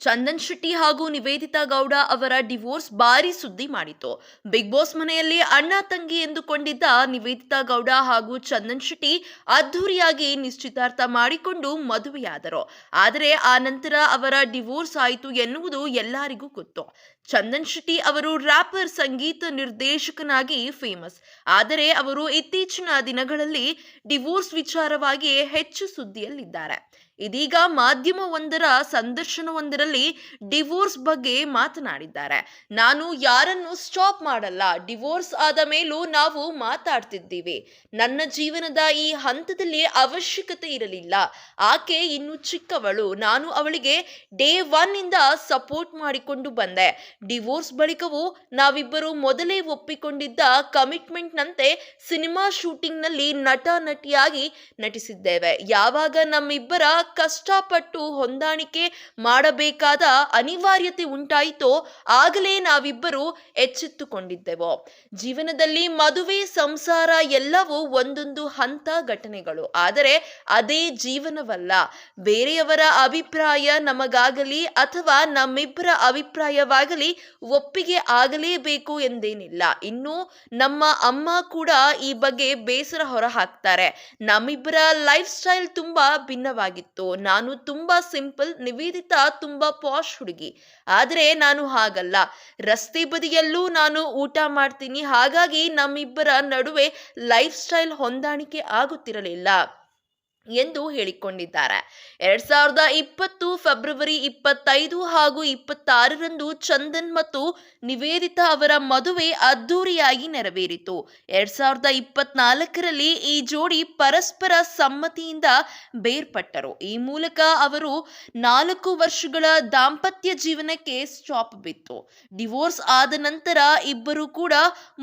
ಚಂದನ್ ಶೆಟ್ಟಿ ಹಾಗೂ ನಿವೇದಿತಾ ಗೌಡ ಅವರ ಡಿವೋರ್ಸ್ ಭಾರಿ ಸುದ್ದಿ ಮಾಡಿತು. ಬಿಗ್ ಬಾಸ್ ಮನೆಯಲ್ಲಿ ಅಣ್ಣ ತಂಗಿ ಎಂದುಕೊಂಡಿದ್ದ ನಿವೇದಿತಾ ಗೌಡ ಹಾಗೂ ಚಂದನ್ ಶೆಟ್ಟಿ ಅದ್ಧೂರಿಯಾಗಿ ನಿಶ್ಚಿತಾರ್ಥ ಮಾಡಿಕೊಂಡು ಮದುವೆಯಾದರು. ಆದರೆ ಆ ನಂತರ ಅವರ ಡಿವೋರ್ಸ್ ಆಯಿತು ಎನ್ನುವುದು ಎಲ್ಲರಿಗೂ ಗೊತ್ತು. ಚಂದನ್ ಶೆಟ್ಟಿ ಅವರು ರ್ಯಾಪರ್, ಸಂಗೀತ ನಿರ್ದೇಶಕನಾಗಿ ಫೇಮಸ್. ಆದರೆ ಅವರು ಇತ್ತೀಚಿನ ದಿನಗಳಲ್ಲಿ ಡಿವೋರ್ಸ್ ವಿಚಾರವಾಗಿ ಹೆಚ್ಚು ಸುದ್ದಿಯಲ್ಲಿದ್ದಾರೆ. ಇದೀಗ ಮಾಧ್ಯಮವೊಂದರ ಸಂದರ್ಶನವೊಂದರಲ್ಲಿ ಡಿವೋರ್ಸ್ ಬಗ್ಗೆ ಮಾತನಾಡಿದ್ದಾರೆ. ನಾನು ಯಾರನ್ನು ಸ್ಟಾಪ್ ಮಾಡಲ್ಲ, ಡಿವೋರ್ಸ್ ಆದ ಮೇಲೂ ನಾವು ಮಾತಾಡ್ತಿದ್ದೀವಿ. ನನ್ನ ಜೀವನದ ಈ ಹಂತದಲ್ಲಿ ಅವಶ್ಯಕತೆ ಇರಲಿಲ್ಲ. ಆಕೆ ಇನ್ನು ಚಿಕ್ಕವಳು. ನಾನು ಅವಳಿಗೆ ಡೇ 1 ಇಂದ ಸಪೋರ್ಟ್ ಮಾಡಿಕೊಂಡು ಬಂದೆ. ಡಿವೋರ್ಸ್ ಬಳಿಕವೂ ನಾವಿಬ್ಬರು ಮೊದಲೇ ಒಪ್ಪಿಕೊಂಡಿದ್ದ ಕಮಿಟ್ಮೆಂಟ್ನಂತೆ ಸಿನಿಮಾ ಶೂಟಿಂಗ್ನಲ್ಲಿ ನಟ ನಟಿಯಾಗಿ ನಟಿಸಿದ್ದೇವೆ. ಯಾವಾಗ ನಮ್ಮಿಬ್ಬರ ಕಷ್ಟಪಟ್ಟು ಹೊಂದಾಣಿಕೆ ಮಾಡಬೇಕಾದ ಅನಿವಾರ್ಯತೆ ಉಂಟಾಯಿತೋ ಆಗಲೇ ನಾವಿಬ್ಬರು ಎಚ್ಚೆತ್ತುಕೊಂಡಿದ್ದೆವು. ಜೀವನದಲ್ಲಿ ಮದುವೆ, ಸಂಸಾರ ಎಲ್ಲವೂ ಒಂದೊಂದು ಹಂತ, ಘಟನೆಗಳು. ಆದರೆ ಅದೇ ಜೀವನವಲ್ಲ. ಬೇರೆಯವರ ಅಭಿಪ್ರಾಯ ನಮಗಾಗಲಿ ಅಥವಾ ನಮ್ಮಿಬ್ಬರ ಅಭಿಪ್ರಾಯವಾಗಲಿ ಒಪ್ಪಿಗೆ ಆಗಲೇಬೇಕು ಎಂದೇನಿಲ್ಲ. ಇನ್ನು ನಮ್ಮ ಅಮ್ಮ ಕೂಡ ಈ ಬಗ್ಗೆ ಬೇಸರ ಹೊರಹಾಕ್ತಾರೆ. ನಮ್ಮಿಬ್ಬರ ಲೈಫ್ ಸ್ಟೈಲ್ ತುಂಬಾ ಭಿನ್ನವಾಗಿತ್ತು. ನಾನು ತುಂಬಾ ಸಿಂಪಲ್, ನಿವೇದಿತಾ ತುಂಬಾ ಪಾಶ್ ಹುಡುಗಿ. ಆದರೆ ನಾನು ಹಾಗಲ್ಲ. ರಸ್ತೆ ಬದಿಯಲ್ಲೂ ನಾನು ಊಟ ಮಾಡ್ತೀನಿ. ಹಾಗಾಗಿ ನಮ್ಮಿಬ್ಬರ ನಡುವೆ ಲೈಫ್ ಸ್ಟೈಲ್ ಹೊಂದಾಣಿಕೆ ಆಗುತ್ತಿರಲಿಲ್ಲ ಎಂದು ಹೇಳಿಕೊಂಡಿದ್ದಾರೆ. 2020 ಫೆಬ್ರವರಿ 25 ಹಾಗೂ 26ರಂದು ಚಂದನ್ ಮತ್ತು ನಿವೇದಿತಾ ಅವರ ಮದುವೆ ಅದ್ದೂರಿಯಾಗಿ ನೆರವೇರಿತು. 2024ರಲ್ಲಿ ಈ ಜೋಡಿ ಪರಸ್ಪರ ಸಮ್ಮತಿಯಿಂದ ಬೇರ್ಪಟ್ಟರು. ಈ ಮೂಲಕ ಅವರು 4 ವರ್ಷಗಳ ದಾಂಪತ್ಯ ಜೀವನಕ್ಕೆ ಸ್ಟಾಪ್ ಬಿತ್ತು. ಡಿವೋರ್ಸ್ ಆದ ನಂತರ ಇಬ್ಬರು ಕೂಡ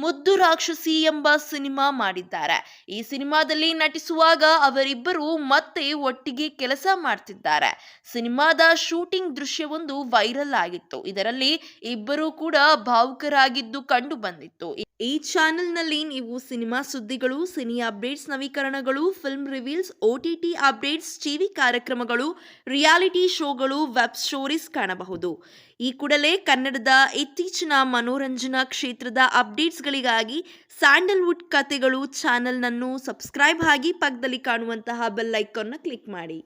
ಮುದ್ದು ರಾಕ್ಷಸಿ ಎಂಬ ಸಿನಿಮಾ ಮಾಡಿದ್ದಾರೆ. ಈ ಸಿನಿಮಾದಲ್ಲಿ ನಟಿಸುವಾಗ ಅವರಿಬ್ಬರು ಮತ್ತೆ ಒಟ್ಟಿಗೆ ಕೆಲಸ ಮಾಡ್ತಿದ್ದಾರೆ. ಸಿನಿಮಾದ ಶೂಟಿಂಗ್ ದೃಶ್ಯವೊಂದು ವೈರಲ್ ಆಗಿತ್ತು. ಇದರಲ್ಲಿ ಇಬ್ಬರು ಕೂಡ ಭಾವುಕರಾಗಿದ್ದು ಕಂಡು ಬಂದಿತ್ತು. ಈ ಚಾನೆಲ್ನಲ್ಲಿ ನೀವು ಸಿನಿಮಾ ಸುದ್ದಿಗಳು, ಸಿನಿ ಅಪ್ಡೇಟ್ಸ್, ನವೀಕರಣಗಳು, film reveals, OTT updates, TV ಕಾರ್ಯಕ್ರಮಗಳು, ರಿಯಾಲಿಟಿ ಶೋಗಳು, ವೆಬ್ ಸ್ಟೋರೀಸ್ ಕಾಣಬಹುದು. ಈ ಕೂಡಲೇ ಕನ್ನಡದ ಇತ್ತೀಚಿನ ಮನೋರಂಜನಾ ಕ್ಷೇತ್ರದ ಅಪ್ಡೇಟ್ಸ್ಗಳಿಗಾಗಿ ಸ್ಯಾಂಡಲ್ವುಡ್ ಕಥೆಗಳು ಚಾನೆಲ್ನನ್ನು ಸಬ್ಸ್ಕ್ರೈಬ್ ಆಗಿ ಪಕ್ಕದಲ್ಲಿ ಕಾಣುವಂತಹ ಬೆಲ್ ಐಕಾನ್ನ ಕ್ಲಿಕ್ ಮಾಡಿ.